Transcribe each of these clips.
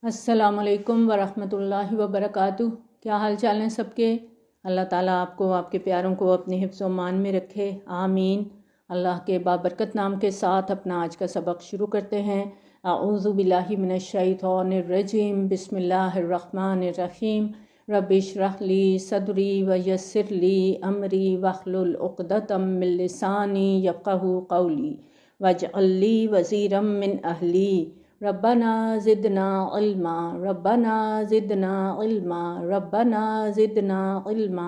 السلام علیکم ورحمۃ اللہ وبرکاتہ۔ کیا حال چال ہیں سب کے؟ اللہ تعالیٰ آپ کو، آپ کے پیاروں کو اپنے حفظ و امان میں رکھے، آمین۔ اللہ کے بابرکت نام کے ساتھ اپنا آج کا سبق شروع کرتے ہیں۔ اعوذ باللہ من الشیطان الرجیم، بسم اللہ الرحمن الرحیم۔ رب اشرح لی صدری ویسر لی امری واحلل عقدۃ من لسانی یفقہوا قولی واجعل لی وزیرا من اہلی ربنا زدنا علما ربنا زدنا علما ربنا زدنا علما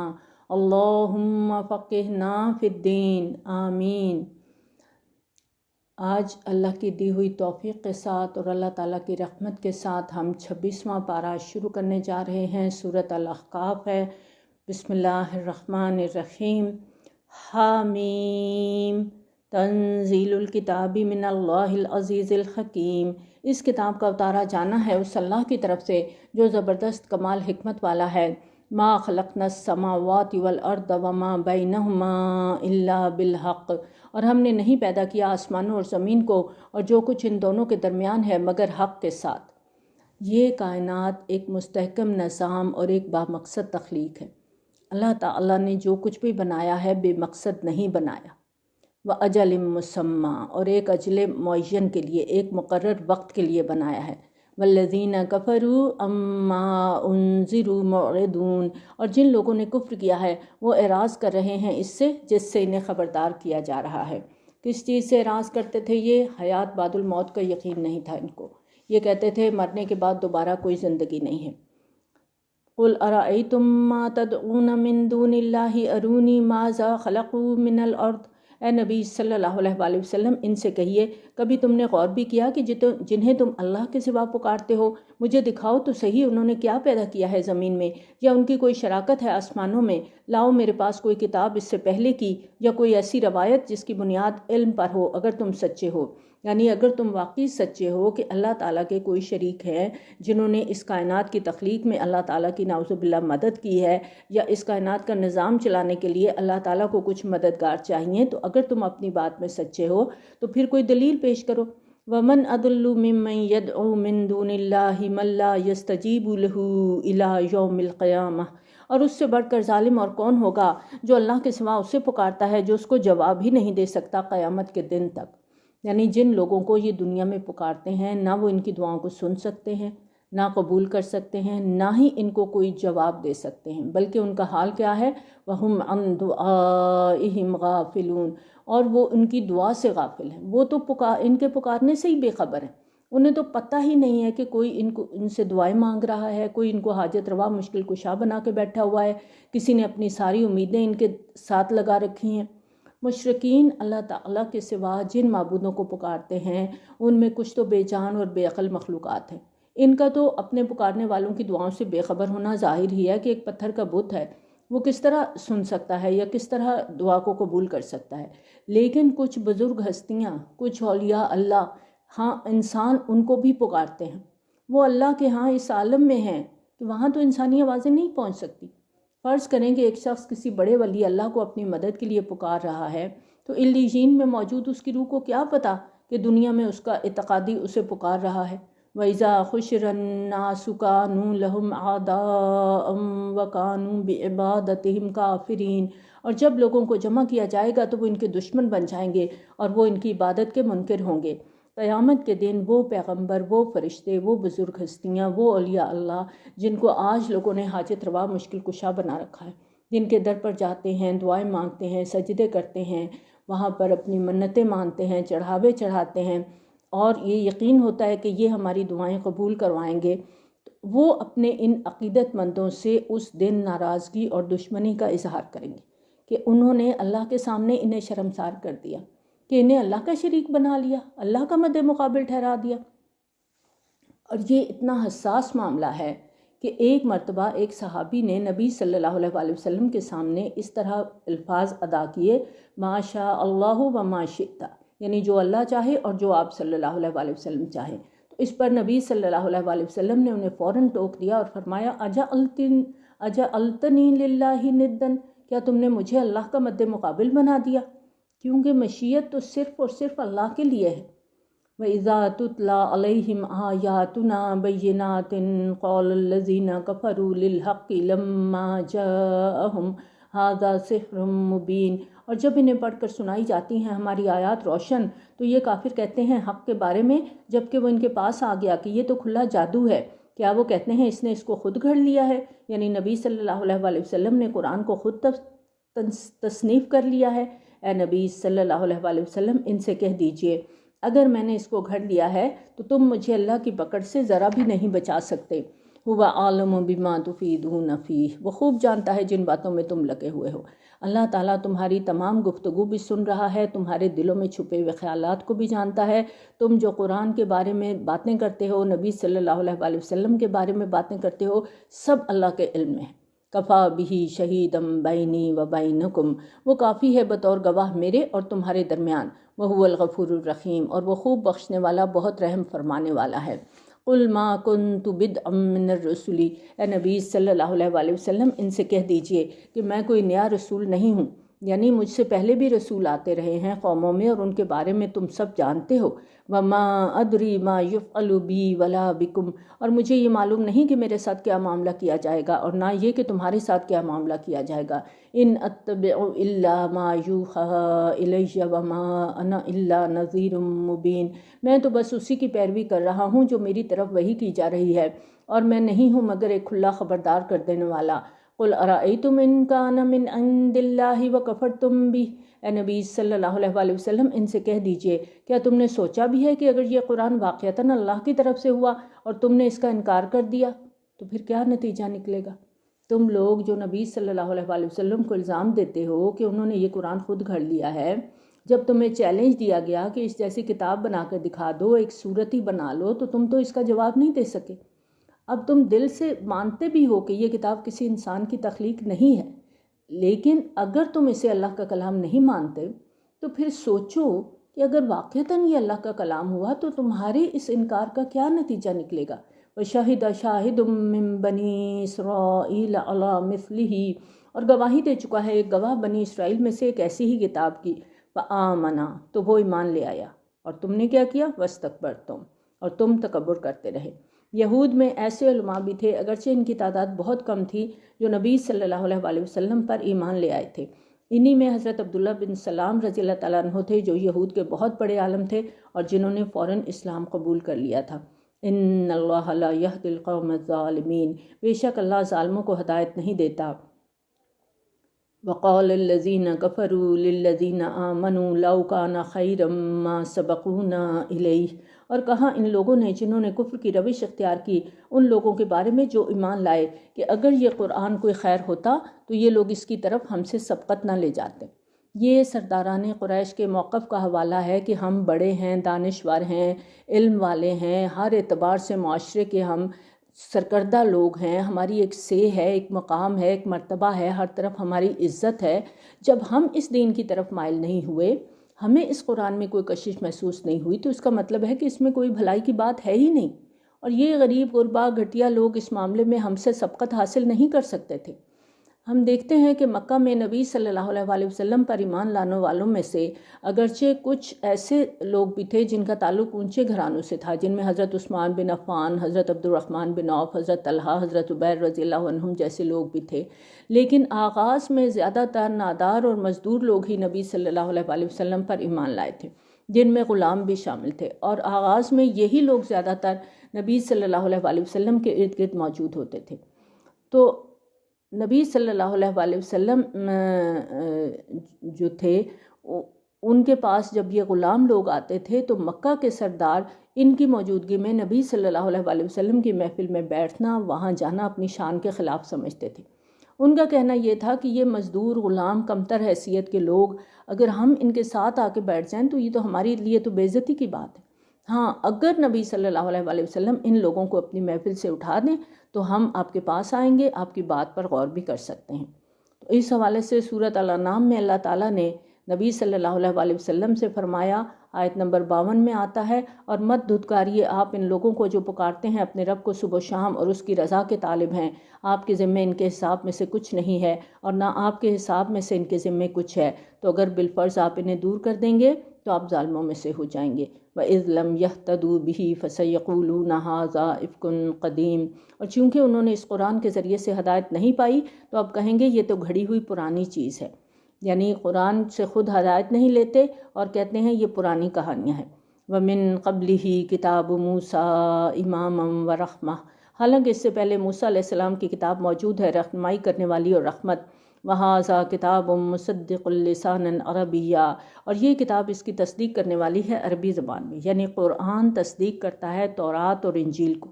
اللہم فقہنا فی الدین، آمین۔ آج اللہ کی دی ہوئی توفیق کے ساتھ اور اللہ تعالیٰ کی رحمت کے ساتھ ہم 26واں پارہ شروع کرنے جا رہے ہیں۔ سورۃ الاحقاف ہے۔ بسم اللہ الرحمن الرحیم۔ حامیم تنزیل الکتاب من اللہ العزیز الحکیم۔ اس کتاب کا اتارا جانا ہے اس اللہ کی طرف سے جو زبردست کمال حکمت والا ہے۔ ما خلقنا السماوات والارض وما بینہما الا بالحق، اور ہم نے نہیں پیدا کیا آسمانوں اور زمین کو اور جو کچھ ان دونوں کے درمیان ہے مگر حق کے ساتھ۔ یہ کائنات ایک مستحکم نظام اور ایک بامقصد تخلیق ہے۔ اللہ تعالیٰ نے جو کچھ بھی بنایا ہے بے مقصد نہیں بنایا۔ وَأَجَلٍ مُّسَمًّى، اور ایک اجل معین کے لیے، ایک مقرر وقت کے لیے بنایا ہے۔ وَالَّذِينَ كَفَرُوا عَمَّا أُنذِرُوا مُعْرِضُونَ، اور جن لوگوں نے کفر کیا ہے وہ اعراض کر رہے ہیں اس سے جس سے انہیں خبردار کیا جا رہا ہے۔ کس چیز سے اعراض کرتے تھے؟ یہ حیات بعد الموت کا یقین نہیں تھا ان کو۔ یہ کہتے تھے مرنے کے بعد دوبارہ کوئی زندگی نہیں ہے۔ قُلْ أَرَأَيْتُم مَّا تَدْعُونَ مِن دُونِ اللَّهِ أَرُونِي مَاذَا خَلَقُوا مِنَ الْأَرْضِ۔ اے نبی صلی اللہ علیہ وآلہ وسلم، ان سے کہیے کبھی تم نے غور بھی کیا کہ جنہیں تم اللہ کے سوا پکارتے ہو، مجھے دکھاؤ تو صحیح انہوں نے کیا پیدا کیا ہے زمین میں، یا ان کی کوئی شراکت ہے آسمانوں میں؟ لاؤ میرے پاس کوئی کتاب اس سے پہلے کی یا کوئی ایسی روایت جس کی بنیاد علم پر ہو، اگر تم سچے ہو۔ یعنی اگر تم واقعی سچے ہو کہ اللہ تعالیٰ کے کوئی شریک ہیں جنہوں نے اس کائنات کی تخلیق میں اللہ تعالیٰ کی نعوذ باللہ مدد کی ہے، یا اس کائنات کا نظام چلانے کے لیے اللہ تعالیٰ کو کچھ مددگار چاہیے، تو اگر تم اپنی بات میں سچے ہو تو پھر کوئی دلیل پیش کرو۔ وَمَنْ أَضَلُّ مِمَّنْ يَدْعُو مِن دُونِ اللَّهِ مَن لَّا يَسْتَجِيبُ لَهُ إِلَىٰ يَوْمِ الْقِيَامَةِ، اور اس سے بڑھ کر ظالم اور کون ہوگا جو اللہ کے سوا اسے پکارتا ہے جو اس کو جواب ہی نہیں دے سکتا قیامت کے دن تک۔ یعنی جن لوگوں کو یہ دنیا میں پکارتے ہیں نہ وہ ان کی دعاؤں کو سن سکتے ہیں، نہ قبول کر سکتے ہیں، نہ ہی ان کو کوئی جواب دے سکتے ہیں، بلکہ ان کا حال کیا ہے؟ وَهُمْ عَن دُعَائِهِمْ غَافِلُونَ، اور وہ ان کی دعا سے غافل ہیں۔ وہ تو ان کے پکارنے سے ہی بے خبر ہیں، انہیں تو پتہ ہی نہیں ہے کہ کوئی ان سے دعائیں مانگ رہا ہے، کوئی ان کو حاجت روا مشکل کشا بنا کے بیٹھا ہوا ہے، کسی نے اپنی ساری امیدیں ان کے ساتھ لگا رکھی ہیں۔ مشرکین اللہ تعالیٰ کے سوا جن معبودوں کو پکارتے ہیں ان میں کچھ تو بے جان اور بے عقل مخلوقات ہیں۔ ان کا تو اپنے پکارنے والوں کی دعاؤں سے بے خبر ہونا ظاہر ہی ہے کہ ایک پتھر کا بت ہے، وہ کس طرح سن سکتا ہے یا کس طرح دعا کو قبول کر سکتا ہے۔ لیکن کچھ بزرگ ہستیاں، کچھ اولیاء اللہ، ہاں انسان ان کو بھی پکارتے ہیں۔ وہ اللہ کے ہاں اس عالم میں ہیں کہ وہاں تو انسانی آوازیں نہیں پہنچ سکتی۔ فرض کریں کہ ایک شخص کسی بڑے ولی اللہ کو اپنی مدد کے لیے پکار رہا ہے، تو علیین میں موجود اس کی روح کو کیا پتہ کہ دنیا میں اس کا اعتقادی اسے پکار رہا ہے۔ وَإِذَا خُشِرَ النَّاسُ كَانُوا لَهُمْ أَعْدَاءً وَكَانُوا بِعِبَادَتِهِمْ كَافِرِينَ، اور جب لوگوں کو جمع کیا جائے گا تو وہ ان کے دشمن بن جائیں گے اور وہ ان کی عبادت کے منکر ہوں گے۔ قیامت کے دن وہ پیغمبر، وہ فرشتے، وہ بزرگ ہستیاں، وہ اولیاء اللہ جن کو آج لوگوں نے حاجت روا مشکل کشا بنا رکھا ہے، جن کے در پر جاتے ہیں، دعائیں مانگتے ہیں، سجدے کرتے ہیں، وہاں پر اپنی منتیں مانتے ہیں، چڑھاوے چڑھاتے ہیں، اور یہ یقین ہوتا ہے کہ یہ ہماری دعائیں قبول کروائیں گے، وہ اپنے ان عقیدت مندوں سے اس دن ناراضگی اور دشمنی کا اظہار کریں گے کہ انہوں نے اللہ کے سامنے انہیں شرمسار کر دیا، کہ انہیں اللہ کا شریک بنا لیا، اللہ کا مد مقابل ٹھہرا دیا۔ اور یہ اتنا حساس معاملہ ہے کہ ایک مرتبہ ایک صحابی نے نبی صلی اللہ علیہ وآلہ وسلم کے سامنے اس طرح الفاظ ادا کیے، ما شاء اللہ و ما شئت، یعنی جو اللہ چاہے اور جو آپ صلی اللہ علیہ وآلہ وسلم چاہیں۔ تو اس پر نبی صلی اللہ علیہ وآلہ وسلم نے انہیں فوراً ٹوک دیا اور فرمایا، اجعلتنی للہ ندًا، کیا تم نے مجھے اللہ کا مد مقابل بنا دیا؟ کیونکہ مشیت تو صرف اور صرف اللہ کے لیے ہے۔ وَإِذَا تُتْلَى عَلَيْهِمْ آيَاتُنَا بَيِّنَاتٍ قَالَ الَّذِينَ كَفَرُوا لِلْحَقِّ لَمَّا جَاءَهُمْ هَذَا سِحْرٌ مُبِينٌ۔ اور جب انہیں پڑھ کر سنائی جاتی ہیں ہماری آیات روشن تو یہ کافر کہتے ہیں حق کے بارے میں جب کہ وہ ان کے پاس آ گیا کہ یہ تو کھلا جادو ہے۔ کیا وہ کہتے ہیں اس نے اس کو خود گھڑ لیا ہے، یعنی نبی صلی اللہ علیہ وسلم نے قرآن کو خود تصنیف کر لیا ہے۔ اے نبی صلی اللہ علیہ وسلم ان سے کہہ دیجئے اگر میں نے اس کو گھڑ لیا ہے تو تم مجھے اللہ کی پکڑ سے ذرا بھی نہیں بچا سکتے۔ هو عالم بما تفیدون فیہ، وہ خوب جانتا ہے جن باتوں میں تم لگے ہوئے ہو۔ اللہ تعالیٰ تمہاری تمام گفتگو بھی سن رہا ہے، تمہارے دلوں میں چھپے ہوئے خیالات کو بھی جانتا ہے۔ تم جو قرآن کے بارے میں باتیں کرتے ہو، نبی صلی اللہ علیہ وسلم کے بارے میں باتیں کرتے ہو، سب اللہ کے علم میں ہے۔ کفا بہ شہیدم بینی و بینکم، وہ کافی ہے بطور گواہ میرے اور تمہارے درمیان۔ وہو الغفور الرحیم، اور وہ خوب بخشنے والا بہت رحم فرمانے والا ہے۔ قل ما کنت بدعا من الرسل، اے نبی صلی اللہ علیہ وسلم ان سے کہہ دیجئے کہ میں کوئی نیا رسول نہیں ہوں، یعنی مجھ سے پہلے بھی رسول آتے رہے ہیں قوموں میں اور ان کے بارے میں تم سب جانتے ہو۔ وما ادری ما یفعل بی ولا بکم، اور مجھے یہ معلوم نہیں کہ میرے ساتھ کیا معاملہ کیا جائے گا اور نہ یہ کہ تمہارے ساتھ کیا معاملہ کیا جائے گا۔ ان اتبع الا ما یوحی الی وما انا الا نذیر مبین، میں تو بس اسی کی پیروی کر رہا ہوں جو میری طرف وحی کی جا رہی ہے اور میں نہیں ہوں مگر ایک کھلا خبردار کر دینے والا۔ قل ارأیتم ان کان من عند اللہ وکفرتم بہ، اے نبی صلی اللہ علیہ وسلم ان سے کہہ دیجئے کیا تم نے سوچا بھی ہے کہ اگر یہ قرآن واقعتاً اللہ کی طرف سے ہوا اور تم نے اس کا انکار کر دیا تو پھر کیا نتیجہ نکلے گا؟ تم لوگ جو نبی صلی اللہ علیہ وسلم کو الزام دیتے ہو کہ انہوں نے یہ قرآن خود گھڑ لیا ہے، جب تمہیں چیلنج دیا گیا کہ اس جیسی کتاب بنا کر دکھا دو، ایک صورت ہی بنا لو، تو تم تو اس کا جواب نہیں دے سکے۔ اب تم دل سے مانتے بھی ہو کہ یہ کتاب کسی انسان کی تخلیق نہیں ہے، لیکن اگر تم اسے اللہ کا کلام نہیں مانتے تو پھر سوچو کہ اگر واقعتاً یہ اللہ کا کلام ہوا تو تمہارے اس انکار کا کیا نتیجہ نکلے گا۔ وَشَهِدَ شَاهِدٌ مِّن بَنِي إِسْرَائِيلَ عَلَىٰ مِثْلِهِ، اور گواہی دے چکا ہے ایک گواہ بنی اسرائیل میں سے ایک ایسی ہی کتاب کی۔ فَآمَنَا، تو وہ ایمان لے آیا، اور تم نے کیا کیا؟ وَاسْتَكْبَرْتُمْ، اور تم تکبر کرتے رہے۔ یہود میں ایسے علماء بھی تھے اگرچہ ان کی تعداد بہت کم تھی جو نبی صلی اللہ علیہ وسلم پر ایمان لے آئے تھے۔ انہی میں حضرت عبداللہ بن سلام رضی اللہ تعالیٰ عنہ تھے جو یہود کے بہت بڑے عالم تھے اور جنہوں نے فوراً اسلام قبول کر لیا تھا۔ ان اللہ لا یہدی القوم الظالمین، بے شک اللہ ظالموں کو ہدایت نہیں دیتا۔ وقال الذین کفروا للذین آمنوا لو کان خیرا ما سبقونا الیہ، اور کہا ان لوگوں نے جنہوں نے کفر کی روش اختیار کی ان لوگوں کے بارے میں جو ایمان لائے کہ اگر یہ قرآن کوئی خیر ہوتا تو یہ لوگ اس کی طرف ہم سے سبقت نہ لے جاتے۔ یہ سرداران قریش کے موقف کا حوالہ ہے کہ ہم بڑے ہیں، دانشور ہیں، علم والے ہیں، ہر اعتبار سے معاشرے کے ہم سرکردہ لوگ ہیں، ہماری ایک سے ہے، ایک مقام ہے، ایک مرتبہ ہے، ہر طرف ہماری عزت ہے۔ جب ہم اس دین کی طرف مائل نہیں ہوئے، ہمیں اس قرآن میں کوئی کشش محسوس نہیں ہوئی، تو اس کا مطلب ہے کہ اس میں کوئی بھلائی کی بات ہے ہی نہیں، اور یہ غریب غربا گھٹیا لوگ اس معاملے میں ہم سے سبقت حاصل نہیں کر سکتے تھے۔ ہم دیکھتے ہیں کہ مکہ میں نبی صلی اللہ علیہ وسلم پر ایمان لانے والوں میں سے اگرچہ کچھ ایسے لوگ بھی تھے جن کا تعلق اونچے گھرانوں سے تھا، جن میں حضرت عثمان بن عفان، حضرت عبد الرحمن بن عوف، حضرت طلحہ، حضرت عبیر رضی اللہ عنہم جیسے لوگ بھی تھے، لیکن آغاز میں زیادہ تر نادار اور مزدور لوگ ہی نبی صلی اللہ علیہ وسلم پر ایمان لائے تھے، جن میں غلام بھی شامل تھے، اور آغاز میں یہی لوگ زیادہ تر نبی صلی اللہ علیہ وسلم کے ارد گرد موجود ہوتے تھے۔ تو نبی صلی اللہ علیہ وسلم جو تھے ان کے پاس جب یہ غلام لوگ آتے تھے تو مکہ کے سردار ان کی موجودگی میں نبی صلی اللہ علیہ وسلم کی محفل میں بیٹھنا، وہاں جانا اپنی شان کے خلاف سمجھتے تھے۔ ان کا کہنا یہ تھا کہ یہ مزدور غلام کمتر حیثیت کے لوگ اگر ہم ان کے ساتھ آ کے بیٹھ جائیں تو یہ تو ہمارے لیے تو بے عزتی کی بات ہے۔ ہاں، اگر نبی صلی اللہ علیہ وسلم ان لوگوں کو اپنی محفل سے اٹھا دیں تو ہم آپ کے پاس آئیں گے، آپ کی بات پر غور بھی کر سکتے ہیں۔ تو اس حوالے سے سورۃ الانعام میں اللہ تعالیٰ نے نبی صلی اللہ علیہ وسلم سے فرمایا، آیت نمبر 52 میں آتا ہے، اور مت دھتکاریے آپ ان لوگوں کو جو پکارتے ہیں اپنے رب کو صبح و شام اور اس کی رضا کے طالب ہیں، آپ کے ذمے ان کے حساب میں سے کچھ نہیں ہے اور نہ آپ کے حساب میں سے ان کے ذمے کچھ ہے، تو اگر بالفرض آپ انہیں دور کر دیں گے تو آپ ظالموں میں سے ہو جائیں گے۔ وَإِذْ لَمْ يَهْتَدُوا بِهِ فَسَيَقُولُونَ هَٰذَا إِفْكٌ قَدِيمٌ، اور چونکہ انہوں نے اس قرآن کے ذریعے سے ہدایت نہیں پائی تو اب کہیں گے یہ تو گھڑی ہوئی پرانی چیز ہے، یعنی قرآن سے خود ہدایت نہیں لیتے اور کہتے ہیں یہ پرانی کہانیاں ہیں۔ وَمِن قَبْلِهِ كِتَابُ مُوسَىٰ إِمَامًا وَرَحْمَةً، حالانکہ اس سے پہلے موسیٰ علیہ السلام کی کتاب موجود ہے، رہنمائی کرنے والی اور رحمت۔ وَهَٰذَا كِتَابٌ مُصَدِّقٌ لِسَانًا عَرَبِيًّا، اور یہ کتاب اس کی تصدیق کرنے والی ہے عربی زبان میں، یعنی قرآن تصدیق کرتا ہے تورات اور انجیل کو۔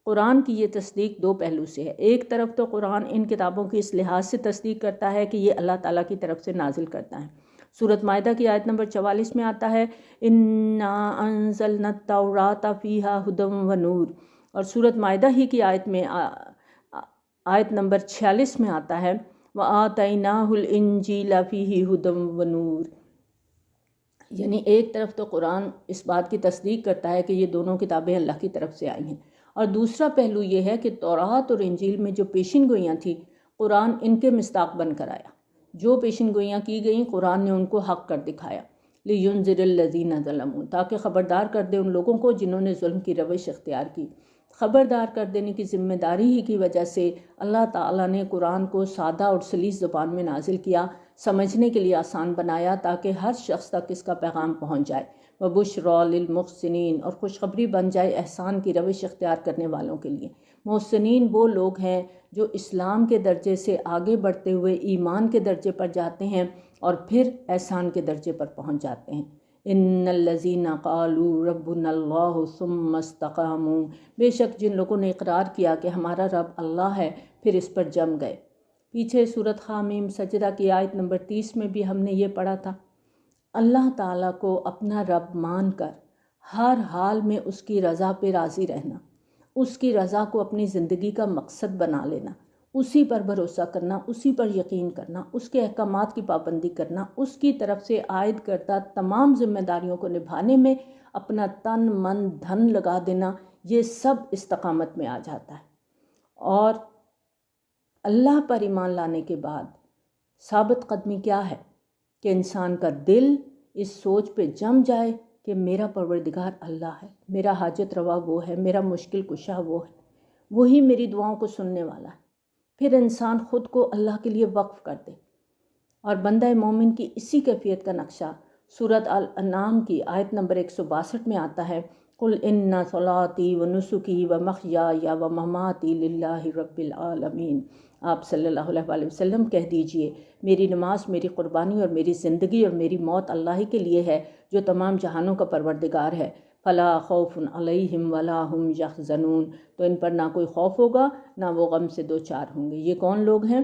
قرآن کی یہ تصدیق دو پہلو سے ہے، ایک طرف تو قرآن ان کتابوں کی اس لحاظ سے تصدیق کرتا ہے کہ یہ اللہ تعالیٰ کی طرف سے نازل کرتا ہے۔ سورۃ مائدہ کی آیت نمبر 44 میں آتا ہے اِنَّا أَنزَلْنَا التَّوْرَاةَ فِيهَا هُدًى وَنُورٌ، اور سورۃ مائدہ ہی کی آیت میں آیت نمبر 46 میں آتا ہے وَآتَيْنَاهُ الْإِنجِيلَ فِيهِ هُدًى وَنُورٌ، یعنی ایک طرف تو قرآن اس بات کی تصدیق کرتا ہے کہ یہ دونوں کتابیں اللہ کی طرف سے آئی ہیں، اور دوسرا پہلو یہ ہے کہ تورات اور انجیل میں جو پیشن گوئیاں تھیں قرآن ان کے مصداق بن کر آیا، جو پیشن گوئیاں کی گئیں قرآن نے ان کو حق کر دکھایا۔ لِيُنذِرَ الَّذِينَ ظَلَمُوا، تاکہ خبردار کر دے ان لوگوں کو جنہوں نے ظلم کی روش اختیار کی۔ خبردار کر دینے کی ذمہ داری ہی کی وجہ سے اللہ تعالیٰ نے قرآن کو سادہ اور سلیس زبان میں نازل کیا، سمجھنے کے لیے آسان بنایا تاکہ ہر شخص تک اس کا پیغام پہنچ جائے۔ وَبُشْرَىٰ لِلْمُحْسِنِينَ، اور خوشخبری بن جائے احسان کی روش اختیار کرنے والوں کے لیے۔ محسنین وہ لوگ ہیں جو اسلام کے درجے سے آگے بڑھتے ہوئے ایمان کے درجے پر جاتے ہیں اور پھر احسان کے درجے پر پہنچ جاتے ہیں۔ ان الذین قالوا ربنا اللہ ثم استقاموا، بے شک جن لوگوں نے اقرار کیا کہ ہمارا رب اللہ ہے پھر اس پر جم گئے۔ پیچھے سورۃ حامیم سجدہ کی آیت نمبر 30 میں بھی ہم نے یہ پڑھا تھا، اللہ تعالیٰ کو اپنا رب مان کر ہر حال میں اس کی رضا پہ راضی رہنا، اس کی رضا کو اپنی زندگی کا مقصد بنا لینا، اسی پر بھروسہ کرنا، اسی پر یقین کرنا، اس کے احکامات کی پابندی کرنا، اس کی طرف سے عائد کردہ تمام ذمہ داریوں کو نبھانے میں اپنا تن من دھن لگا دینا، یہ سب استقامت میں آ جاتا ہے۔ اور اللہ پر ایمان لانے کے بعد ثابت قدمی کیا ہے کہ انسان کا دل اس سوچ پہ جم جائے کہ میرا پروردگار اللہ ہے، میرا حاجت روا وہ ہے، میرا مشکل کشا وہ ہے، وہی میری دعاؤں کو سننے والا ہے۔ پھر انسان خود کو اللہ کے لیے وقف کر دے، اور بندہ مومن کی اسی کیفیت کا نقشہ سورۃ الانعام کی آیت نمبر 162 میں آتا ہے قُلْ إِنَّ صَلَاتِي وَنُسُكِي وَمَحْيَايَ وَمَمَاتِي لِلَّهِ رَبِّ الْعَالَمِينَ، آپ صلی اللہ علیہ وسلم کہہ دیجئے میری نماز، میری قربانی اور میری زندگی اور میری موت اللہ ہی کے لیے ہے جو تمام جہانوں کا پروردگار ہے۔ فَلَا خَوْفٌ عَلَيْهِمْ وَلَا هُمْ يَحْزَنُونَ، تو ان پر نہ کوئی خوف ہوگا نہ وہ غم سے دوچار ہوں گے۔ یہ کون لوگ ہیں؟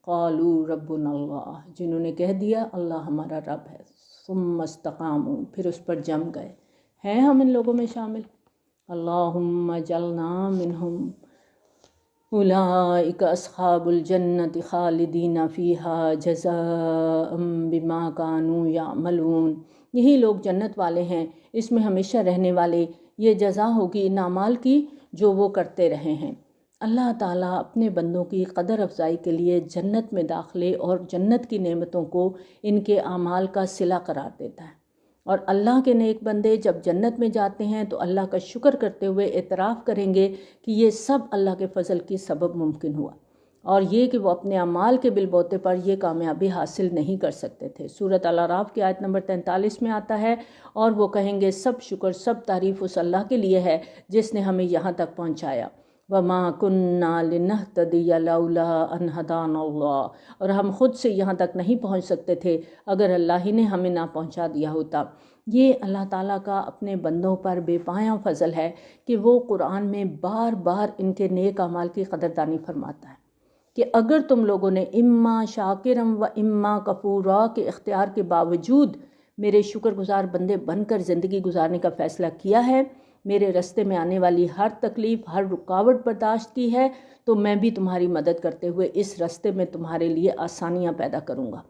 قَالُوا رَبُّنَا اللَّهُ، جنہوں نے کہہ دیا اللہ ہمارا رب ہے، ثُمَّ اسْتَقَامُوا، پھر اس پر جم گئے۔ ہیں ہم ان لوگوں میں شامل؟ اللہم اجعلنا منہم۔ اولئک اصحاب الجنۃ خالدین فیہا جزاء بما کانوا یعملون، یہی لوگ جنت والے ہیں، اس میں ہمیشہ رہنے والے، یہ جزا ہوگی ان اعمال کی جو وہ کرتے رہے ہیں۔ اللہ تعالیٰ اپنے بندوں کی قدر افزائی کے لیے جنت میں داخلے اور جنت کی نعمتوں کو ان کے اعمال کا صلہ قرار دیتا ہے، اور اللہ کے نیک بندے جب جنت میں جاتے ہیں تو اللہ کا شکر کرتے ہوئے اعتراف کریں گے کہ یہ سب اللہ کے فضل کی سبب ممکن ہوا، اور یہ کہ وہ اپنے اعمال کے بلبوتے پر یہ کامیابی حاصل نہیں کر سکتے تھے۔ سورۃ الاعراف کی آیت نمبر 43 میں آتا ہے اور وہ کہیں گے سب شکر سب تعریف اس اللہ کے لیے ہے جس نے ہمیں یہاں تک پہنچایا۔ وَمَا كُنَّا لِنَهْتَدِيَ لَوْلَا أَنْ هَدَانَا اللَّهُ، اور ہم خود سے یہاں تک نہیں پہنچ سکتے تھے اگر اللہ ہی نے ہمیں نہ پہنچا دیا ہوتا۔ یہ اللہ تعالیٰ کا اپنے بندوں پر بے پایاں فضل ہے کہ وہ قرآن میں بار بار ان کے نیک اعمال کی قدردانی فرماتا ہے کہ اگر تم لوگوں نے اما شاکرم و اما کفورا کے اختیار کے باوجود میرے شکر گزار بندے بن کر زندگی گزارنے کا فیصلہ کیا ہے، میرے رستے میں آنے والی ہر تکلیف ہر رکاوٹ برداشت کی ہے، تو میں بھی تمہاری مدد کرتے ہوئے اس رستے میں تمہارے لیے آسانیاں پیدا کروں گا،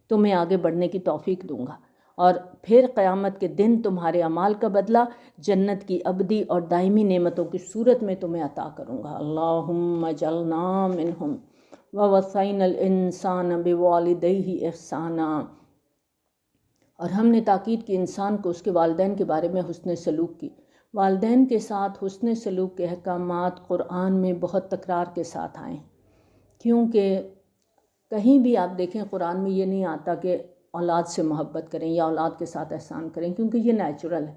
تمہیں آگے بڑھنے کی توفیق دوں گا، اور پھر قیامت کے دن تمہارے اعمال کا بدلہ جنت کی ابدی اور دائمی نعمتوں کی صورت میں تمہیں عطا کروں گا۔ اللہم اجعلنا منہم ووصینا الانسان بوالدیہ احسانا۔ اور ہم نے تاکید کی انسان کو اس کے والدین کے بارے میں حسن سلوک کی۔ والدین کے ساتھ حسن سلوک کے احکامات قرآن میں بہت تکرار کے ساتھ آئے ہیں، کیونکہ کہیں بھی آپ دیکھیں قرآن میں یہ نہیں آتا کہ اولاد سے محبت کریں یا اولاد کے ساتھ احسان کریں، کیونکہ یہ نیچرل ہے۔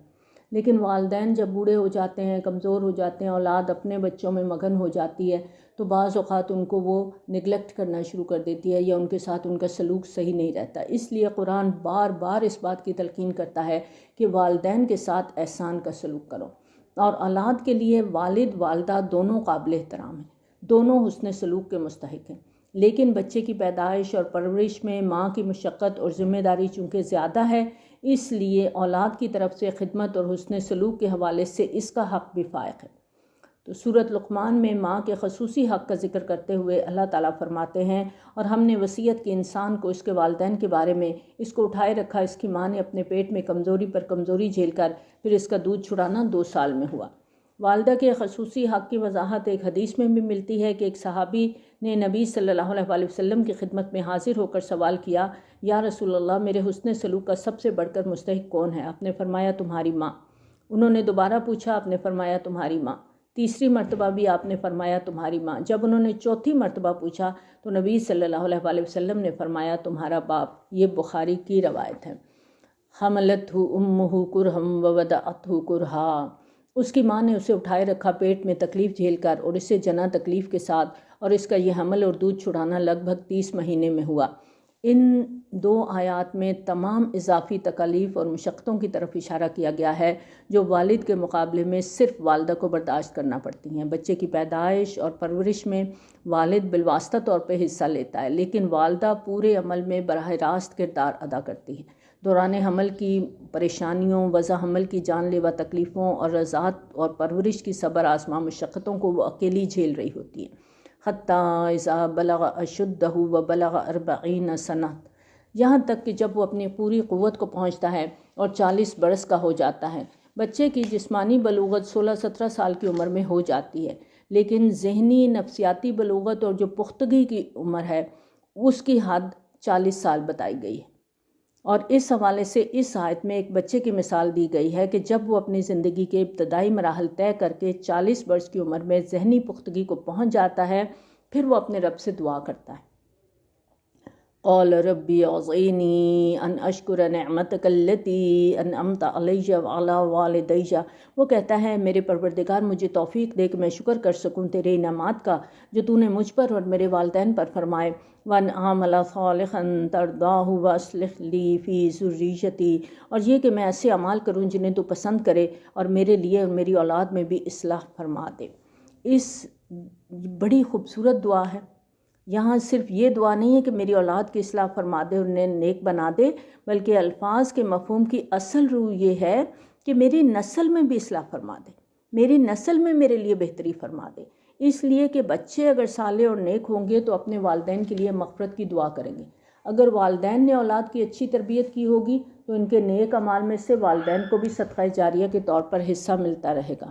لیکن والدین جب بوڑھے ہو جاتے ہیں، کمزور ہو جاتے ہیں، اولاد اپنے بچوں میں مگن ہو جاتی ہے، تو بعض اوقات ان کو وہ نگلیکٹ کرنا شروع کر دیتی ہے یا ان کے ساتھ ان کا سلوک صحیح نہیں رہتا۔ اس لیے قرآن بار بار اس بات کی تلقین کرتا ہے کہ والدین کے ساتھ احسان کا سلوک کرو، اور اولاد کے لیے والد والدہ دونوں قابل احترام ہیں، دونوں حسن سلوک کے مستحق ہیں۔ لیکن بچے کی پیدائش اور پرورش میں ماں کی مشقت اور ذمہ داری چونکہ زیادہ ہے، اس لیے اولاد کی طرف سے خدمت اور حسن سلوک کے حوالے سے اس کا حق بھی فائق ہے۔ تو سورۃ لقمان میں ماں کے خصوصی حق کا ذکر کرتے ہوئے اللہ تعالیٰ فرماتے ہیں، اور ہم نے وصیت کی انسان کو اس کے والدین کے بارے میں، اس کو اٹھائے رکھا اس کی ماں نے اپنے پیٹ میں کمزوری پر کمزوری جھیل کر، پھر اس کا دودھ چھڑانا 2 سال میں ہوا۔ والدہ کے خصوصی حق کی وضاحت ایک حدیث میں بھی ملتی ہے کہ ایک صحابی نے نبی صلی اللہ علیہ وسلم کی خدمت میں حاضر ہو کر سوال کیا، یا رسول اللہ، میرے حسن سلوک کا سب سے بڑھ کر مستحق کون ہے؟ آپ نے فرمایا تمہاری ماں۔ انہوں نے دوبارہ پوچھا، آپ نے فرمایا تمہاری ماں۔ تیسری مرتبہ بھی آپ نے فرمایا تمہاری ماں۔ جب انہوں نے چوتھی مرتبہ پوچھا تو نبی صلی اللہ علیہ وسلم نے فرمایا تمہارا باپ۔ یہ بخاری کی روایت ہے۔ حملتہ امہ کرہم ووضعتہ کرہا، اس کی ماں نے اسے اٹھائے رکھا پیٹ میں تکلیف جھیل کر اور اسے جنا تکلیف کے ساتھ، اور اس کا یہ حمل اور دودھ چھڑانا لگ بھگ 30 مہینے میں ہوا۔ ان 2 آیات میں تمام اضافی تکالیف اور مشقتوں کی طرف اشارہ کیا گیا ہے جو والد کے مقابلے میں صرف والدہ کو برداشت کرنا پڑتی ہیں۔ بچے کی پیدائش اور پرورش میں والد بالواسطہ طور پہ حصہ لیتا ہے، لیکن والدہ پورے عمل میں براہ راست کردار ادا کرتی ہے۔ دوران حمل کی پریشانیوں، وضع حمل کی جان لیوا تکلیفوں اور رضاعت اور پرورش کی صبر آزما مشقتوں کو وہ اکیلی جھیل رہی ہوتی ہے۔ حتیٰ اذا بلغ اشدہ وبلغ 40 سنہ، یہاں تک کہ جب وہ اپنی پوری قوت کو پہنچتا ہے اور 40 برس کا ہو جاتا ہے۔ بچے کی جسمانی بلوغت 16-17 سال کی عمر میں ہو جاتی ہے، لیکن ذہنی نفسیاتی بلوغت اور جو پختگی کی عمر ہے اس کی حد 40 سال بتائی گئی ہے۔ اور اس حوالے سے اس آیت میں ایک بچے کی مثال دی گئی ہے کہ جب وہ اپنی زندگی کے ابتدائی مراحل طے کر کے 40 برس کی عمر میں ذہنی پختگی کو پہنچ جاتا ہے، پھر وہ اپنے رب سے دعا کرتا ہے۔ قال ربی اوزعنی ان اشکر نعمتک التی انعمت علی وعلی والدی، وہ کہتا ہے میرے پروردگار مجھے توفیق دے کہ میں شکر کر سکوں تیرے انعامات کا جو تو نے مجھ پر اور میرے والدین پر فرمائے۔ وَأَنْ أَعْمَلَ صَالِحًا تَرْضَاهُ وَأَصْلِحْ لِي فِي ذُرِّيَّتِي، اور یہ کہ میں ایسے اعمال کروں جنہیں تو پسند کرے اور میرے لیے اور میری اولاد میں بھی اصلاح فرما دے۔ اس بڑی خوبصورت دعا ہے۔ یہاں صرف یہ دعا نہیں ہے کہ میری اولاد کی اصلاح فرما دے اور انہیں نیک بنا دے، بلکہ الفاظ کے مفہوم کی اصل روح یہ ہے کہ میری نسل میں بھی اصلاح فرما دے، میری نسل میں میرے لیے بہتری فرما دے۔ اس لیے کہ بچے اگر صالح اور نیک ہوں گے تو اپنے والدین کے لیے مغفرت کی دعا کریں گے۔ اگر والدین نے اولاد کی اچھی تربیت کی ہوگی تو ان کے نیک اعمال میں سے والدین کو بھی صدقہ جاریہ کے طور پر حصہ ملتا رہے گا۔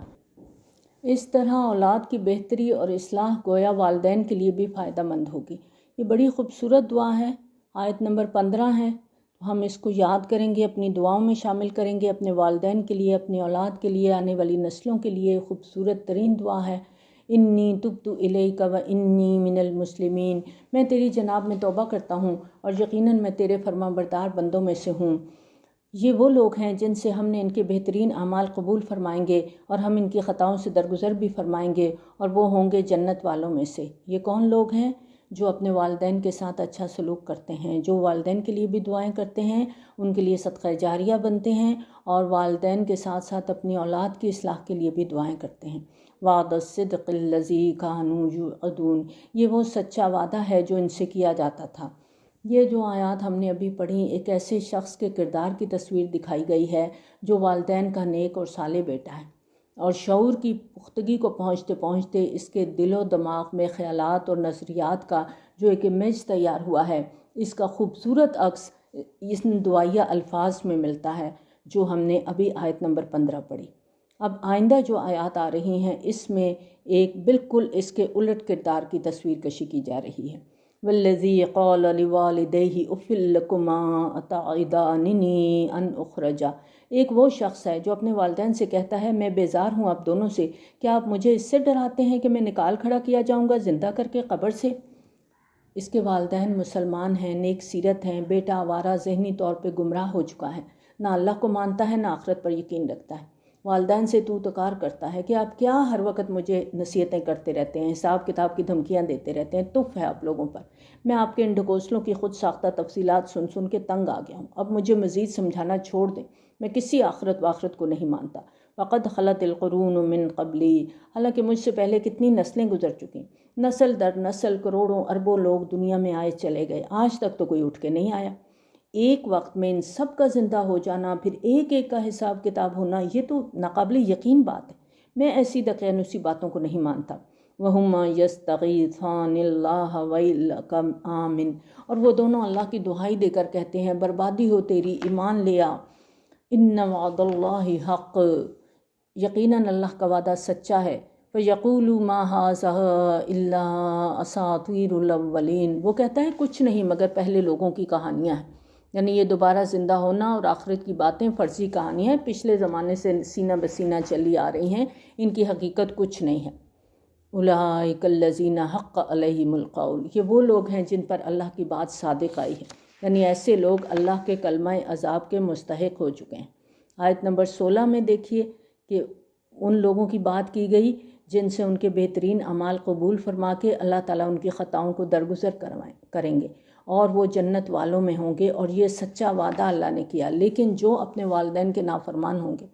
اس طرح اولاد کی بہتری اور اصلاح گویا والدین کے لیے بھی فائدہ مند ہوگی۔ یہ بڑی خوبصورت دعا ہے، آیت نمبر 15 ہے۔ ہم اس کو یاد کریں گے، اپنی دعاؤں میں شامل کریں گے، اپنے والدین کے لیے، اپنی اولاد کے لیے، آنے والی نسلوں کے لیے خوبصورت ترین دعا ہے۔ انی تبت الیک و انی من المسلمین، میں تیری جناب میں توبہ کرتا ہوں اور یقیناً میں تیرے فرما بردار بندوں میں سے ہوں۔ یہ وہ لوگ ہیں جن سے ہم نے ان کے بہترین اعمال قبول فرمائیں گے اور ہم ان کی خطاؤں سے درگزر بھی فرمائیں گے، اور وہ ہوں گے جنت والوں میں سے۔ یہ کون لوگ ہیں؟ جو اپنے والدین کے ساتھ اچھا سلوک کرتے ہیں، جو والدین کے لیے بھی دعائیں کرتے ہیں، ان کے لیے صدقہ جاریہ بنتے ہیں، اور والدین کے ساتھ ساتھ اپنی اولاد کی اصلاح کے لیے بھی دعائیں کرتے ہیں۔ وعد الصدق الذی کانوا یوعدون، یہ وہ سچا وعدہ ہے جو ان سے کیا جاتا تھا۔ یہ جو آیات ہم نے ابھی پڑھی، ایک ایسے شخص کے کردار کی تصویر دکھائی گئی ہے جو والدین کا نیک اور صالح بیٹا ہے، اور شعور کی پختگی کو پہنچتے پہنچتے اس کے دل و دماغ میں خیالات اور نظریات کا جو ایک امیج تیار ہوا ہے، اس کا خوبصورت عکس اس دعائیہ الفاظ میں ملتا ہے جو ہم نے ابھی آیت نمبر 15 پڑھی۔ اب آئندہ جو آیات آ رہی ہیں اس میں ایک بالکل اس کے الٹ کردار کی تصویر کشی کی جا رہی ہے۔ والذی قال لوالدیہ اف لکما اتعداننی ان اخرج، ایک وہ شخص ہے جو اپنے والدین سے کہتا ہے میں بیزار ہوں آپ دونوں سے، کیا آپ مجھے اس سے ڈراتے ہیں کہ میں نکال کھڑا کیا جاؤں گا زندہ کر کے قبر سے؟ اس کے والدین مسلمان ہیں، نیک سیرت ہیں، بیٹا آوارہ ذہنی طور پہ گمراہ ہو چکا ہے، نہ اللہ کو مانتا ہے نہ آخرت پر یقین رکھتا ہے، والدین سے تو تکار کرتا ہے کہ آپ کیا ہر وقت مجھے نصیحتیں کرتے رہتے ہیں، حساب کتاب کی دھمکیاں دیتے رہتے ہیں، تف ہے آپ لوگوں پر، میں آپ کے ان ڈھکوسلوں کی خود ساختہ تفصیلات سن سن کے تنگ آ گیا ہوں، اب مجھے مزید سمجھانا چھوڑ دیں، میں کسی آخرت وآخرت کو نہیں مانتا۔ وقد خلت القرون من قبلی، حالانکہ مجھ سے پہلے کتنی نسلیں گزر چکی، نسل در نسل کروڑوں اربوں لوگ دنیا میں آئے چلے گئے، آج تک تو کوئی اٹھ کے نہیں آیا۔ ایک وقت میں ان سب کا زندہ ہو جانا، پھر ایک ایک کا حساب کتاب ہونا، یہ تو ناقابل یقین بات ہے، میں ایسی دقیانوسی باتوں کو نہیں مانتا۔ وَهُمَا يَسْتَغِيثَانِ اللَّهَ وَيْلَكَ آمِن، اور وہ دونوں اللہ کی دہائی دے کر کہتے ہیں بربادی ہو تیری، ایمان لیا، ان وعد اللہ حق، یقیناً اللہ کا وعدہ سچا ہے۔ فَيَقُولُوا مَا هَٰذَا إِلَّا أَسَاطِيرُ الْأَوَّلِينَ، وہ کہتا ہے کچھ نہیں مگر پہلے لوگوں کی کہانیاں ہیں، یعنی یہ دوبارہ زندہ ہونا اور آخرت کی باتیں فرضی کہانیاں ہیں، پچھلے زمانے سے سینہ بسینہ چلی آ رہی ہیں، ان کی حقیقت کچھ نہیں ہے۔ اولئک الذین حق علیہم القول، یہ وہ لوگ ہیں جن پر اللہ کی بات صادق آئی ہے، یعنی ایسے لوگ اللہ کے کلمہ عذاب کے مستحق ہو چکے ہیں۔ آیت نمبر 16 میں دیکھیے کہ ان لوگوں کی بات کی گئی جن سے ان کے بہترین اعمال قبول فرما کے اللہ تعالیٰ ان کی خطاؤں کو درگزر کریں گے اور وہ جنت والوں میں ہوں گے، اور یہ سچا وعدہ اللہ نے کیا۔ لیکن جو اپنے والدین کے نافرمان ہوں گے،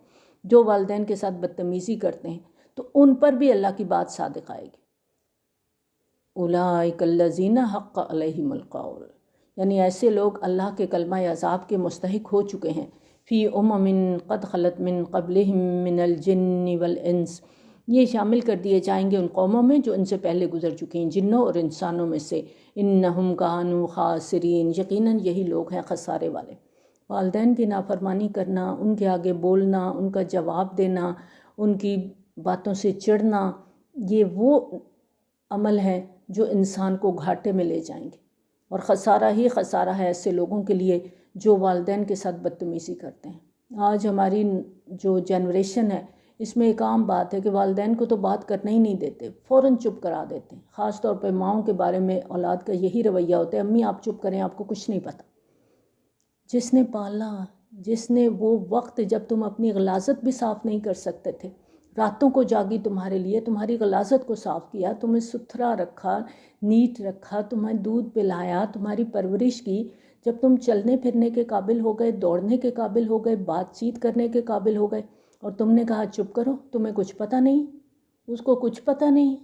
جو والدین کے ساتھ بدتمیزی کرتے ہیں، تو ان پر بھی اللہ کی بات صادق آئے گی۔ اولئک الذین حق علیہم القول، یعنی ایسے لوگ اللہ کے کلمہ عذاب کے مستحق ہو چکے ہیں۔ فی قد خلت من قبلہم من الجن والانس، یہ شامل کر دیے جائیں گے ان قوموں میں جو ان سے پہلے گزر چکی ہیں، جنوں اور انسانوں میں سے۔ انہم کانوا خاسرین، یقیناً یہی لوگ ہیں خسارے والے۔ والدین کی نافرمانی کرنا، ان کے آگے بولنا، ان کا جواب دینا، ان کی باتوں سے چڑھنا، یہ وہ عمل ہے جو انسان کو گھاٹے میں لے جائیں گے، اور خسارہ ہی خسارہ ہے ایسے لوگوں کے لیے جو والدین کے ساتھ بدتمیزی کرتے ہیں۔ آج ہماری جو جنریشن ہے اس میں ایک عام بات ہے کہ والدین کو تو بات کرنا ہی نہیں دیتے، فوراً چپ کرا دیتے ہیں، خاص طور پہ ماؤں کے بارے میں اولاد کا یہی رویہ ہوتا ہے، امی آپ چپ کریں، آپ کو کچھ نہیں پتہ۔ جس نے پالا، جس نے وہ وقت جب تم اپنی غلاظت بھی صاف نہیں کر سکتے تھے، راتوں کو جاگی تمہارے لیے، تمہاری غلاظت کو صاف کیا، تمہیں ستھرا رکھا، نیٹ رکھا، تمہیں دودھ پلایا، تمہاری پرورش کی، جب تم چلنے پھرنے کے قابل ہو گئے، دوڑنے کے قابل ہو گئے، بات چیت کرنے کے قابل ہو گئے، اور تم نے کہا چپ کرو، تمہیں کچھ پتہ نہیں، اس کو کچھ پتہ نہیں،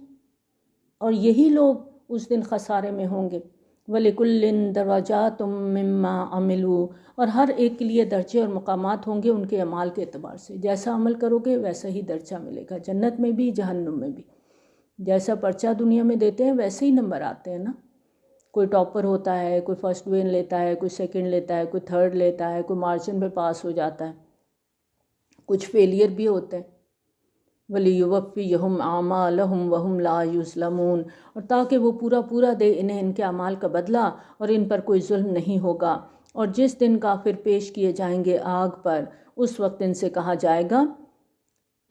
اور یہی لوگ اس دن خسارے میں ہوں گے۔ وَلِكُلٍّ دَرَجَاتٌ مِّمَّا عَمِلُوا، اور ہر ایک کے لیے درجے اور مقامات ہوں گے ان کے اعمال کے اعتبار سے، جیسا عمل کرو گے ویسا ہی درجہ ملے گا، جنت میں بھی جہنم میں بھی۔ جیسا پرچہ دنیا میں دیتے ہیں ویسے ہی نمبر آتے ہیں نا، کوئی ٹاپر ہوتا ہے، کوئی فرسٹ ڈویژن لیتا ہے، کوئی سیکنڈ لیتا ہے، کوئی تھرڈ لیتا ہے، کوئی مارجن پہ پاس ہو جاتا ہے، کچھ فیلئر بھی ہوتے ہیں۔ وَلِيُوَفِّيَهُمْ أَعْمَالَهُمْ وَهُمْ لَا يُظْلَمُونَ، اور تاکہ وہ پورا پورا دے انہیں ان کے اعمال کا بدلہ، اور ان پر کوئی ظلم نہیں ہوگا۔ اور جس دن کافر پیش کیے جائیں گے آگ پر، اس وقت ان سے کہا جائے گا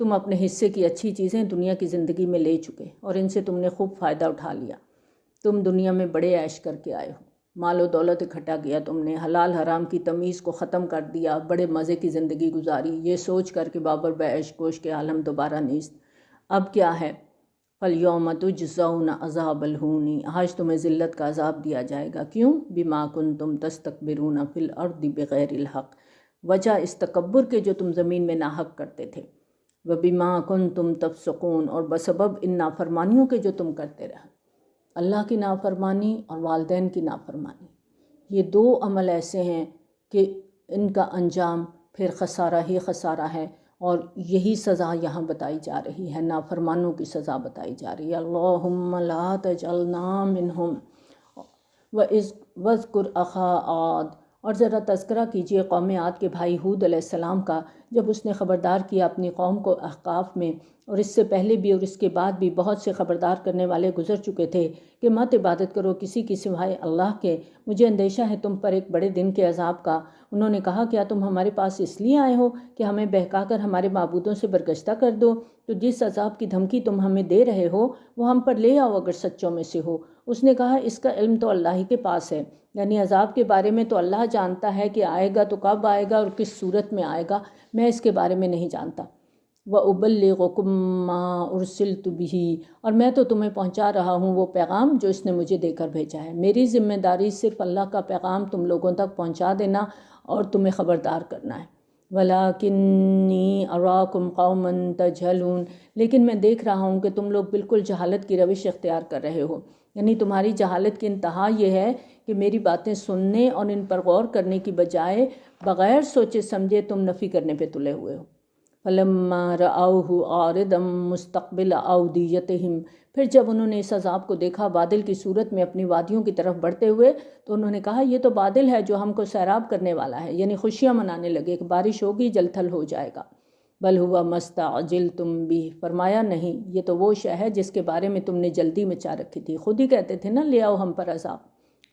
تم اپنے حصے کی اچھی چیزیں دنیا کی زندگی میں لے چکے، اور ان سے تم نے خوب فائدہ اٹھا لیا، تم دنیا میں بڑے عیش کر کے آئے ہو، مال و دولت اکٹھا کیا تم نے، حلال حرام کی تمیز کو ختم کر دیا، بڑے مزے کی زندگی گزاری، یہ سوچ کر کہ بابر بعیش کوش کے عالم دوبارہ نیست۔ اب کیا ہے؟ فَالْيَوْمَ تُجْزَوْنَ عَذَابَ الْهُونِ، آج تمہیں ذلت کا عذاب دیا جائے گا، کیوں؟ بِمَا كُنْتُمْ تَسْتَكْبِرُونَ فِي الْأَرْضِ بِغَيْرِ الْحَقِّ، وجہ اس تکبر کے جو تم زمین میں ناحق کرتے تھے، وَبِمَا كُنْتُمْ تَفْسُقُونَ، اور بسبب ان نافرمانیوں کے جو تم کرتے رہے، اللہ کی نافرمانی اور والدین کی نافرمانی، یہ دو عمل ایسے ہیں کہ ان کا انجام پھر خسارہ ہی خسارہ ہے، اور یہی سزا یہاں بتائی جا رہی ہے، نافرمانوں کی سزا بتائی جا رہی ہے۔ اللہم لا تجعلنا منہم وَاذْكُرْ أَخَا عَاد، اور ذرا تذکرہ کیجئے قوم عاد کے بھائی ہود علیہ السلام کا، جب اس نے خبردار کیا اپنی قوم کو احقاف میں، اور اس سے پہلے بھی اور اس کے بعد بھی بہت سے خبردار کرنے والے گزر چکے تھے کہ مت عبادت کرو کسی کی سوائے اللہ کے، مجھے اندیشہ ہے تم پر ایک بڑے دن کے عذاب کا۔ انہوں نے کہا کیا تم ہمارے پاس اس لیے آئے ہو کہ ہمیں بہکا کر ہمارے معبودوں سے برگشتہ کر دو؟ تو جس عذاب کی دھمکی تم ہمیں دے رہے ہو وہ ہم پر لے آؤ اگر سچوں میں سے ہو۔ اس نے کہا اس کا علم تو اللہ ہی کے پاس ہے، یعنی عذاب کے بارے میں تو اللہ جانتا ہے کہ آئے گا تو کب آئے گا اور کس صورت میں آئے گا، میں اس کے بارے میں نہیں جانتا۔ وَأُبَلِّغُكُم مَّا أُرْسِلْتُ بِهِ، اور میں تو تمہیں پہنچا رہا ہوں وہ پیغام جو اس نے مجھے دے کر بھیجا ہے۔ میری ذمہ داری صرف اللہ کا پیغام تم لوگوں تک پہنچا دینا اور تمہیں خبردار کرنا ہے۔ وَلَٰكِنِّي أَرَاكُمْ قَوْمًا تَجْهَلُونَ، لیکن میں دیکھ رہا ہوں کہ تم لوگ بالکل جہالت کی روش اختیار کر رہے ہو، یعنی تمہاری جہالت کی انتہا یہ ہے کہ میری باتیں سننے اور ان پر غور کرنے کی بجائے بغیر سوچے سمجھے تم نفی کرنے پہ تلے ہوئے ہو۔ فَلَمَّا رَأَوْهُ عَارِضًا مُسْتَقْبِلَ أَوْدِيَتِهِمْ، پھر جب انہوں نے اس عذاب کو دیکھا بادل کی صورت میں اپنی وادیوں کی طرف بڑھتے ہوئے، تو انہوں نے کہا یہ تو بادل ہے جو ہم کو سیراب کرنے والا ہے، یعنی خوشیاں منانے لگے کہ بارش ہوگی جل تھل ہو جائے گا۔ بل ہوا مستعجلتم بہ، فرمایا نہیں یہ تو وہ شے ہے جس کے بارے میں تم نے جلدی مچا رکھی تھی، خود ہی کہتے تھے نا لے آؤ ہم پر عذاب،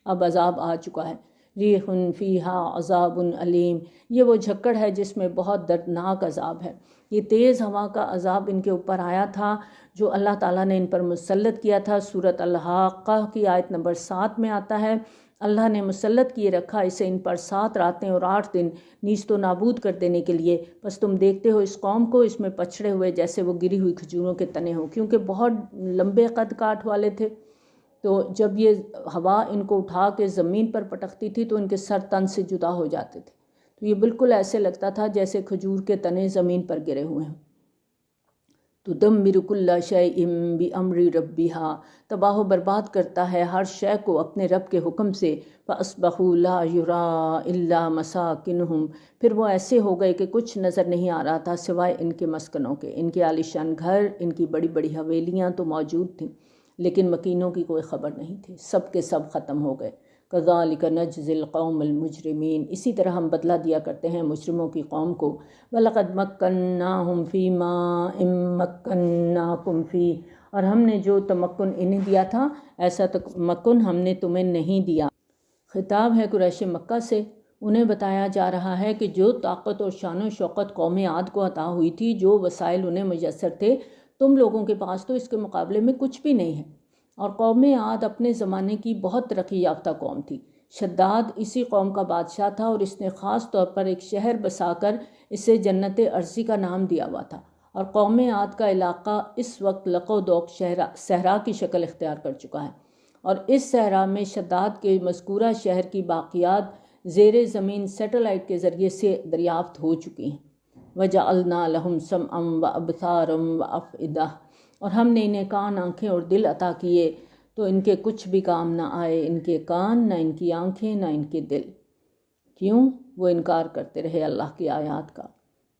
اب عذاب آ چکا ہے۔ ریح فیہا عذاب علیم، یہ وہ جھکڑ ہے جس میں بہت دردناک عذاب ہے۔ یہ تیز ہوا کا عذاب ان کے اوپر آیا تھا جو اللہ تعالیٰ نے ان پر مسلط کیا تھا۔ سورۃ الحاقہ کی آیت نمبر 7 میں آتا ہے اللہ نے مسلط کیے رکھا اسے ان پر 7 راتیں اور 8 دن نیست و نابود کر دینے کے لیے، بس تم دیکھتے ہو اس قوم کو اس میں پچھڑے ہوئے جیسے وہ گری ہوئی کھجوروں کے تنے ہوں، کیونکہ بہت لمبے قد کاٹ والے تھے، تو جب یہ ہوا ان کو اٹھا کے زمین پر پٹکتی تھی تو ان کے سر تن سے جدا ہو جاتے تھے، تو یہ بالکل ایسے لگتا تھا جیسے کھجور کے تنے زمین پر گرے ہوئے ہیں۔ تُدَمِّرُ كُلَّ شَيْءٍ بِأَمْرِ رَبِّهَا، تباہ و برباد کرتا ہے ہر شے کو اپنے رب کے حکم سے۔ فَأَصْبَحُوا لَا يُرَىٰ إِلَّا مَسَاكِنُهُمْ، پھر وہ ایسے ہو گئے کہ کچھ نظر نہیں آ رہا تھا سوائے ان کے مسکنوں کے، ان کے عالیشان گھر، ان کی بڑی بڑی حویلیاں تو موجود تھیں لیکن مکینوں کی کوئی خبر نہیں تھی، سب کے سب ختم ہو گئے۔ كَذَٰلِكَ نَجْزِي الْقَوْمَ الْمُجْرِمِينَ، اسی طرح ہم بدلہ دیا کرتے ہیں مجرموں کی قوم کو۔ وَلَقَدْ مَكَّنَّاهُمْ فِي مَاءٍ مَّكَّنَّاكُمْ فِيهِ، اور ہم نے جو تمکن انہیں دیا تھا ایسا تمکن ہم نے تمہیں نہیں دیا۔ خطاب ہے قریش مکہ سے، انہیں بتایا جا رہا ہے کہ جو طاقت اور شان و شوکت قوم عاد کو عطا ہوئی تھی، جو وسائل انہیں میسر تھے، تم لوگوں کے پاس تو اس کے مقابلے میں کچھ بھی نہیں ہے۔ اور قوم عاد اپنے زمانے کی بہت ترقی یافتہ قوم تھی۔ شداد اسی قوم کا بادشاہ تھا اور اس نے خاص طور پر ایک شہر بسا کر اسے جنت ارضی کا نام دیا ہوا تھا، اور قوم عاد کا علاقہ اس وقت لق و دوق صحرا کی شکل اختیار کر چکا ہے، اور اس صحرا میں شداد کے مذکورہ شہر کی باقیات زیر زمین سیٹلائٹ کے ذریعے سے دریافت ہو چکی ہیں۔ وَجَعَلْنَا لَهُمْ سَمْعًا وَأَبْصَارًا وَأَفْئِدَةً، اور ہم نے انہیں کان، آنکھیں اور دل عطا کیے تو ان کے کچھ بھی کام نہ آئے، ان کے کان نہ ان کی آنکھیں نہ ان کے دل۔ کیوں؟ وہ انکار کرتے رہے اللہ کی آیات کا،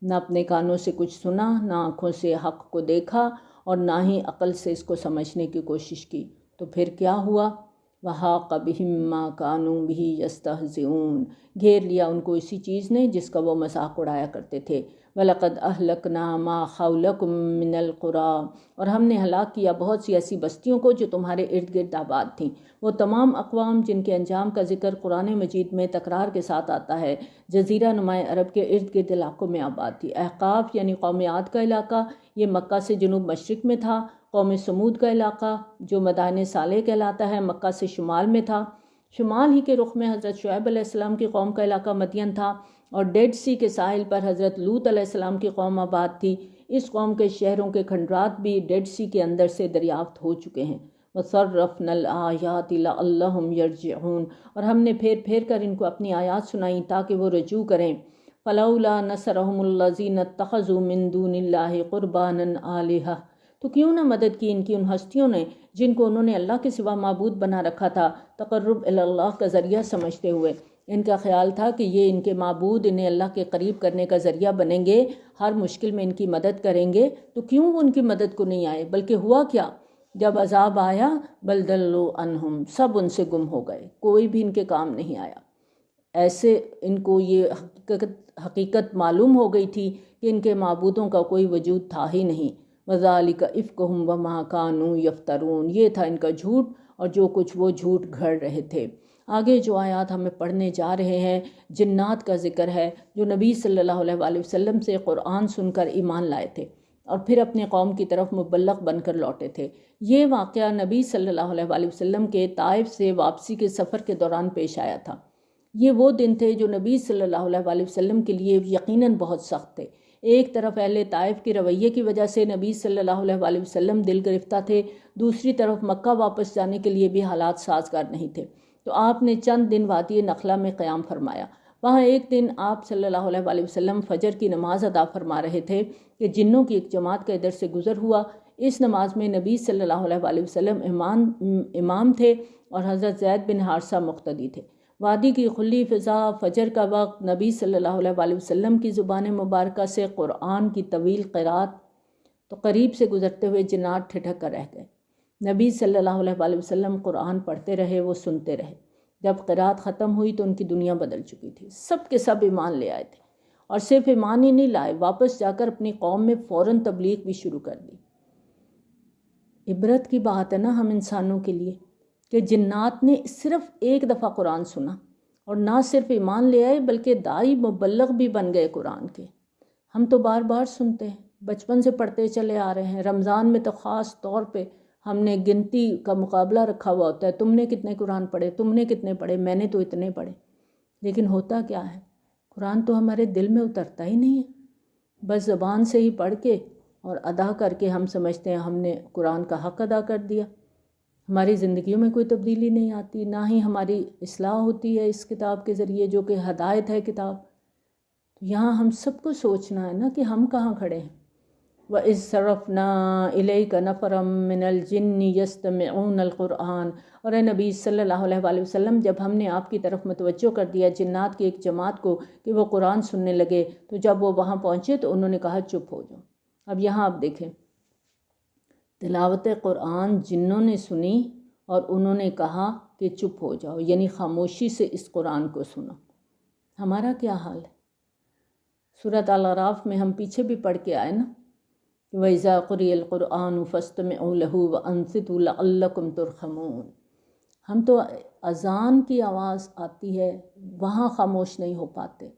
نہ اپنے کانوں سے کچھ سنا، نہ آنکھوں سے حق کو دیکھا، اور نہ ہی عقل سے اس کو سمجھنے کی کوشش کی۔ تو پھر کیا ہوا؟ وَحَاقَ بِهِم مَّا كَانُوا بِهِ يَسْتَهْزِئُونَ، گھیر لیا ان کو اسی چیز نے جس کا وہ مذاق اڑایا کرتے تھے۔ وَلَقَدْ أَهْلَكْنَا مَا حَوْلَكُم مِّنَ الْقُرَىٰ، اور ہم نے ہلاک کیا بہت سی ایسی بستیوں کو جو تمہارے ارد گرد آباد تھیں۔ وہ تمام اقوام جن کے انجام کا ذکر قرآن مجید میں تکرار کے ساتھ آتا ہے، جزیرہ نماء عرب کے ارد گرد علاقوں میں آباد تھی۔ احقاف یعنی قوم عاد کا علاقہ، یہ مکہ سے جنوب مشرق میں تھا۔ قوم سمود کا علاقہ جو مدائن صالح کہلاتا ہے، مکہ سے شمال میں تھا۔ شمال ہی کے رخ میں حضرت شعیب علیہ السلام کی قوم کا علاقہ مدین تھا، اور ڈیڈ سی کے ساحل پر حضرت لوط علیہ السلام کی قوم آباد تھی۔ اس قوم کے شہروں کے کھنڈرات بھی ڈیڈ سی کے اندر سے دریافت ہو چکے ہیں۔ وَصَرَّفْنَا الْآيَاتِ لَعَلَّهُمْ يَرْجِعُونَ، اور ہم نے پھیر پھیر کر ان کو اپنی آیات سنائیں تاکہ وہ رجوع کریں۔ فَلَوْلَا نَصَرَهُمُ الَّذِينَ اتَّخَذُوا مِن دُونِ اللَّهِ قُرْبَانًا آلِهَةً، تو کیوں نہ مدد کی ان کی ان ہستیوں نے جن کو انہوں نے اللہ کے سوا معبود بنا رکھا تھا، تقرب الی اللہ کا ذریعہ سمجھتے ہوئے۔ ان کا خیال تھا کہ یہ ان کے معبود انہیں اللہ کے قریب کرنے کا ذریعہ بنیں گے، ہر مشکل میں ان کی مدد کریں گے، تو کیوں وہ ان کی مدد کو نہیں آئے؟ بلکہ ہوا کیا؟ جب عذاب آیا بل ضلوا عنہم، سب ان سے گم ہو گئے، کوئی بھی ان کے کام نہیں آیا۔ ایسے ان کو یہ حقیقت معلوم ہو گئی تھی کہ ان کے معبودوں کا کوئی وجود تھا ہی نہیں۔ وَذَلِكَ إِفْكُهُمْ وَمَا كَانُوا يَفْتَرُونَ، یہ تھا ان کا جھوٹ اور جو کچھ وہ جھوٹ گھڑ رہے تھے۔ آگے جو آیات ہمیں پڑھنے جا رہے ہیں جنات کا ذکر ہے جو نبی صلی اللہ علیہ وآلہ وسلم سے قرآن سن کر ایمان لائے تھے اور پھر اپنے قوم کی طرف مبلغ بن کر لوٹے تھے۔ یہ واقعہ نبی صلی اللہ علیہ وآلہ وسلم کے طائف سے واپسی کے سفر کے دوران پیش آیا تھا۔ یہ وہ دن تھے جو نبی صلی اللہ علیہ وآلہ وسلم کے لیے یقیناً بہت سخت تھے۔ ایک طرف اہل طائف کے رویے کی وجہ سے نبی صلی اللہ علیہ وآلہ وسلم دل گرفتہ تھے، دوسری طرف مکہ واپس جانے کے لیے بھی حالات سازگار نہیں تھے، تو آپ نے چند دن وادی نخلا میں قیام فرمایا۔ وہاں ایک دن آپ صلی اللہ علیہ وآلہ وسلم فجر کی نماز ادا فرما رہے تھے کہ جنوں کی ایک جماعت کا ادھر سے گزر ہوا۔ اس نماز میں نبی صلی اللہ علیہ وآلہ وسلم امام تھے اور حضرت زید بن حارثہ مقتدی تھے۔ وادی کی کھلی فضا، فجر کا وقت، نبی صلی اللہ علیہ وآلہ وسلم کی زبان مبارکہ سے قرآن کی طویل قرات، تو قریب سے گزرتے ہوئے جنات ٹھٹک کر رہ گئے۔ نبی صلی اللہ علیہ وآلہ وسلم قرآن پڑھتے رہے، وہ سنتے رہے۔ جب قرات ختم ہوئی تو ان کی دنیا بدل چکی تھی، سب کے سب ایمان لے آئے تھے، اور صرف ایمان ہی نہیں لائے، واپس جا کر اپنی قوم میں فوراً تبلیغ بھی شروع کر دی۔ عبرت کی بات ہے نا ہم انسانوں کے لیے کہ جنات نے صرف ایک دفعہ قرآن سنا اور نہ صرف ایمان لے آئے بلکہ داعی مبلغ بھی بن گئے قرآن کے۔ ہم تو بار بار سنتے ہیں، بچپن سے پڑھتے چلے آ رہے ہیں، رمضان میں تو خاص طور پہ ہم نے گنتی کا مقابلہ رکھا ہوا ہوتا ہے، تم نے کتنے قرآن پڑھے، تم نے کتنے پڑھے، میں نے تو اتنے پڑھے۔ لیکن ہوتا کیا ہے، قرآن تو ہمارے دل میں اترتا ہی نہیں ہے، بس زبان سے ہی پڑھ کے اور ادا کر کے ہم سمجھتے ہیں ہم نے قرآن کا حق ادا کر دیا۔ ہماری زندگیوں میں کوئی تبدیلی نہیں آتی، نہ ہی ہماری اصلاح ہوتی ہے اس کتاب کے ذریعے جو کہ ہدایت ہے کتاب۔ یہاں ہم سب کو سوچنا ہے نا کہ ہم کہاں کھڑے ہیں۔ وَإِذْ صَرَفْنَا إِلَيْكَ نَفَرًا مِّنَ الْجِنِّ يَسْتَمِعُونَ الْقُرْآنَ، اور اے نبی صلی اللہ علیہ وآلہ وسلم جب ہم نے آپ کی طرف متوجہ کر دیا جنات کی ایک جماعت کو کہ وہ قرآن سننے لگے، تو جب وہ وہاں پہنچے تو انہوں نے کہا چپ ہو جاؤ۔ اب یہاں آپ دیکھیں، تلاوت قرآن جنوں نے سنی اور انہوں نے کہا کہ چپ ہو جاؤ، یعنی خاموشی سے اس قرآن کو سنو۔ ہمارا کیا حال ہے؟ سورۃ الاعراف میں ہم پیچھے بھی پڑھ کے آئے نا، وَإِذَا قُرِئَ الْقُرْآنُ فَاسْتَمِعُوا لَهُ وَأَنصِتُوا لَعَلَّكُمْ تُرْحَمُونَ۔ ہم تو اذان کی آواز آتی ہے وہاں خاموش نہیں ہو پاتے،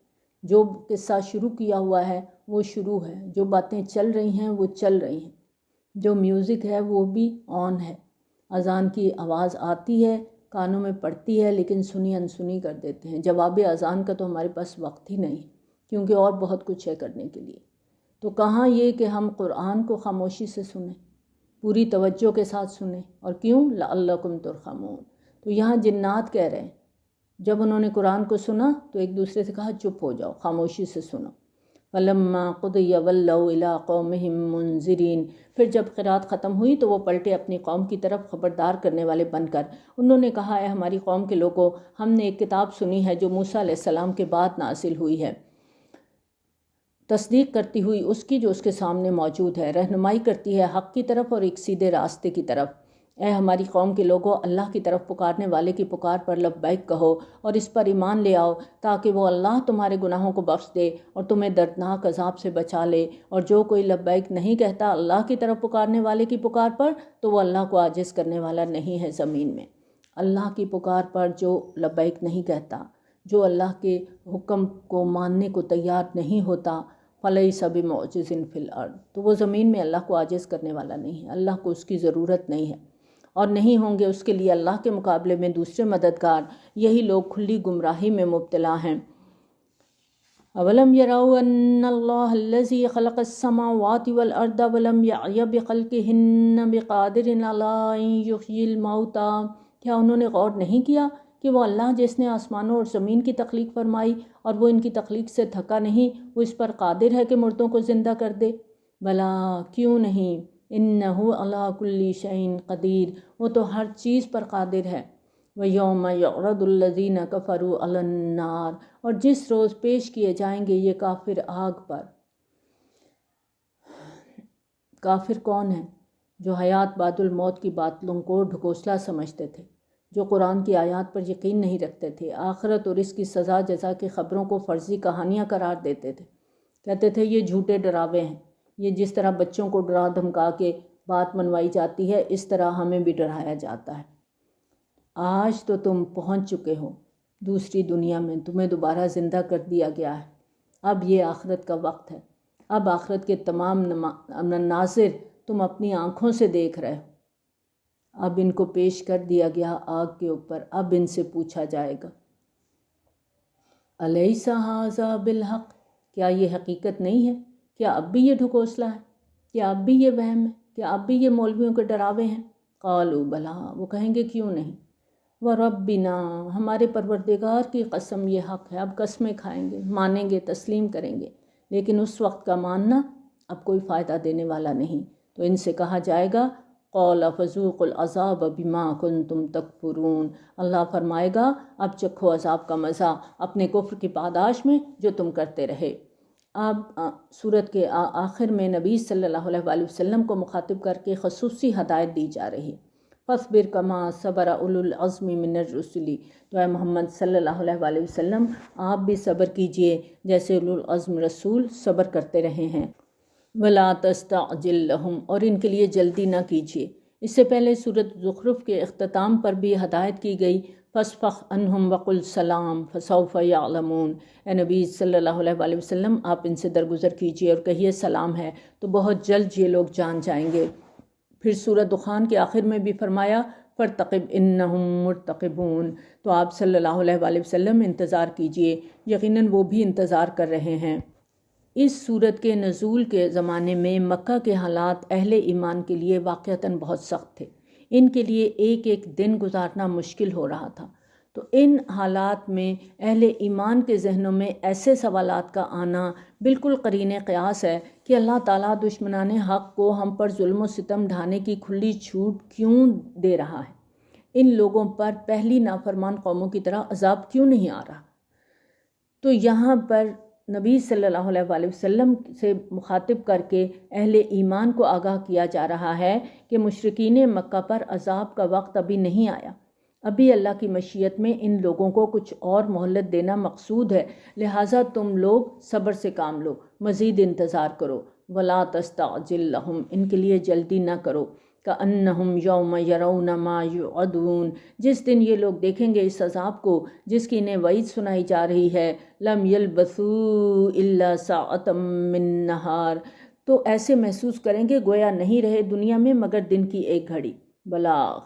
جو قصہ شروع کیا ہوا ہے وہ شروع ہے، جو باتیں چل رہی ہیں وہ چل رہی ہیں، جو میوزک ہے وہ بھی آن ہے۔ اذان کی آواز آتی ہے، کانوں میں پڑتی ہے، لیکن سنی انسنی کر دیتے ہیں۔ جواب اذان کا تو ہمارے پاس وقت ہی نہیں، کیونکہ اور بہت کچھ ہے کرنے کے لیے۔ تو کہاں یہ کہ ہم قرآن کو خاموشی سے سنیں، پوری توجہ کے ساتھ سنیں، اور کیوں؟ لعلکم ترحمون۔ تو یہاں جنات کہہ رہے ہیں، جب انہوں نے قرآن کو سنا تو ایک دوسرے سے کہا چپ ہو جاؤ، خاموشی سے سنو۔ فَلَمَّا قُضِيَ وَلَّوْا إِلَىٰ قَوْمِهِمْ مُنذِرِينَ، پھر جب قرات ختم ہوئی تو وہ پلٹے اپنی قوم کی طرف خبردار کرنے والے بن کر۔ انہوں نے کہا اے ہماری قوم کے لوگوں، ہم نے ایک کتاب سنی ہے جو موسیٰ علیہ السلام کے بعد نازل ہوئی ہے، تصدیق کرتی ہوئی اس کی جو اس کے سامنے موجود ہے، رہنمائی کرتی ہے حق کی طرف اور ایک سیدھے راستے کی طرف۔ اے ہماری قوم کے لوگوں، اللہ کی طرف پکارنے والے کی پکار پر لبیک کہو اور اس پر ایمان لے آؤ، تاکہ وہ اللہ تمہارے گناہوں کو بخش دے اور تمہیں دردناک عذاب سے بچا لے۔ اور جو کوئی لبیک نہیں کہتا اللہ کی طرف پکارنے والے کی پکار پر، تو وہ اللہ کو عاجز کرنے والا نہیں ہے زمین میں۔ اللہ کی پکار پر جو لبیک نہیں کہتا، جو اللہ کے حکم کو ماننے کو تیار نہیں ہوتا، فَلَيْسَ بِمُعْجِزٍ فِي الْأَرْضِ، تو وہ زمین میں اللہ کو عاجز کرنے والا نہیں ہے، اللہ کو اس کی ضرورت نہیں ہے، اور نہیں ہوں گے اس کے لیے اللہ کے مقابلے میں دوسرے مددگار۔ یہی لوگ کھلی گمراہی میں مبتلا ہیں۔ اَوَلَمْ يَرَوْا أَنَّ اللَّهَ الَّذِي خَلَقَ السَّمَاوَاتِ وَالْأَرْضَ وَلَمْ يَعْيَ بِخَلْقِهِنَّ بِقَادِرٍ عَلَىٰ أَن يُحْيِيَ الْمَوْتَىٰ، کیا انہوں نے غور نہیں کیا کہ وہ اللہ جس نے آسمانوں اور زمین کی تخلیق فرمائی اور وہ ان کی تخلیق سے تھکا نہیں، وہ اس پر قادر ہے کہ مردوں کو زندہ کر دے؟ بلا، کیوں نہیں، انہ علی کل شیء قدیر، وہ تو ہر چیز پر قادر ہے۔ ویوم یعرض الذین کفروا علی النار، اور جس روز پیش کیے جائیں گے یہ کافر آگ پر۔ کافر کون ہیں؟ جو حیات بعد الموت کی باتوں کو ڈھکوسلا سمجھتے تھے، جو قرآن کی آیات پر یقین نہیں رکھتے تھے، آخرت اور اس کی سزا جزا کی خبروں کو فرضی کہانیاں قرار دیتے تھے، کہتے تھے یہ جھوٹے ڈراوے ہیں، یہ جس طرح بچوں کو ڈرا دھمکا کے بات منوائی جاتی ہے اس طرح ہمیں بھی ڈرایا جاتا ہے۔ آج تو تم پہنچ چکے ہو دوسری دنیا میں، تمہیں دوبارہ زندہ کر دیا گیا ہے، اب یہ آخرت کا وقت ہے، اب آخرت کے تمام مناظر تم اپنی آنکھوں سے دیکھ رہے ہو، اب ان کو پیش کر دیا گیا آگ کے اوپر، اب ان سے پوچھا جائے گا الیس ھذا بالحق، کیا یہ حقیقت نہیں ہے؟ کیا اب بھی یہ ڈھکوسلہ ہے؟ کیا اب بھی یہ وہم ہے؟ کیا اب بھی یہ مولویوں کے ڈراوے ہیں؟ قالوا بلا، وہ کہیں گے کیوں نہیں، وربنا، ہمارے پروردگار کی قسم یہ حق ہے، اب قسمیں کھائیں گے، مانیں گے، تسلیم کریں گے، لیکن اس وقت کا ماننا اب کوئی فائدہ دینے والا نہیں۔ تو ان سے کہا جائے گا قال فذوقوا العذاب بما کنتم تکفرون، اللہ فرمائے گا اب چکھو عذاب کا مزہ اپنے کفر کی پاداش میں جو تم کرتے رہے۔ اب سورت کے آخر میں نبی صلی اللہ علیہ وآلہ وسلم کو مخاطب کر کے خصوصی ہدایت دی جا رہی ہے، فاصبر کما صبر اولو العزم من الرسل، تو اے محمد صلی اللہ علیہ وآلہ وسلم آپ بھی صبر کیجئے جیسے اولو العزم رسول صبر کرتے رہے ہیں۔ ولا تستعجل لهم، اور ان کے لیے جلدی نہ کیجیے۔ اس سے پہلے سورۃ زخرف کے اختتام پر بھی ہدایت کی گئی فاصفح عنہم وقل سلام فسوف یعلمون، اے نبی صلی اللہ علیہ وآلہ وسلم آپ ان سے درگزر کیجیے اور کہیے سلام ہے، تو بہت جلد یہ لوگ جان جائیں گے۔ پھر سورۃ دخان کے آخر میں بھی فرمایا فارتقب انہم مرتقبون، تو آپ صلی اللہ علیہ وآلہ وسلم انتظار کیجیے، یقیناً وہ بھی انتظار کر رہے ہیں۔ اس سورت کے نزول کے زمانے میں مکہ کے حالات اہل ایمان کے لیے واقعتاً بہت سخت تھے، ان کے لیے ایک ایک دن گزارنا مشکل ہو رہا تھا۔ تو ان حالات میں اہل ایمان کے ذہنوں میں ایسے سوالات کا آنا بالکل قرین قیاس ہے کہ اللہ تعالیٰ دشمنان حق کو ہم پر ظلم و ستم ڈھانے کی کھلی چھوٹ کیوں دے رہا ہے، ان لوگوں پر پہلی نافرمان قوموں کی طرح عذاب کیوں نہیں آ رہا۔ تو یہاں پر نبی صلی اللہ علیہ وآلہ وسلم سے مخاطب کر کے اہل ایمان کو آگاہ کیا جا رہا ہے کہ مشرکین مکہ پر عذاب کا وقت ابھی نہیں آیا، ابھی اللہ کی مشیت میں ان لوگوں کو کچھ اور مہلت دینا مقصود ہے، لہٰذا تم لوگ صبر سے کام لو، مزید انتظار کرو۔ ولا تستعجل لهم، ان کے لیے جلدی نہ کرو۔ کأنہم یوم یرون ما یوعدون، جس دن یہ لوگ دیکھیں گے اس عذاب کو جس کی انہیں وعید سنائی جا رہی ہے، لم یلبثوا الا ساعۃ من نہار، تو ایسے محسوس کریں گے گویا نہیں رہے دنیا میں مگر دن کی ایک گھڑی۔ بلاغ،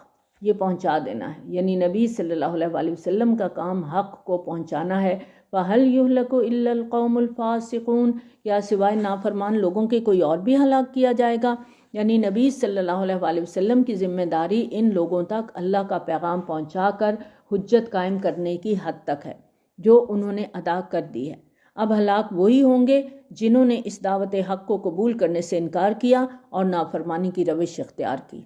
یہ پہنچا دینا ہے، یعنی نبی صلی اللہ علیہ وآلہ وسلم کا کام حق کو پہنچانا ہے۔ فَهَلْ يُهْلَكُ إِلَّا الْقَوْمُ الْفَاسِقُونَ، کیا سوائے نافرمان لوگوں کے کوئی اور بھی ہلاک کیا جائے گا؟ یعنی نبی صلی اللہ علیہ وآلہ وسلم کی ذمہ داری ان لوگوں تک اللہ کا پیغام پہنچا کر حجت قائم کرنے کی حد تک ہے جو انہوں نے ادا کر دی ہے۔ اب ہلاک وہی ہوں گے جنہوں نے اس دعوت حق کو قبول کرنے سے انکار کیا اور نافرمانی کی روش اختیار کی۔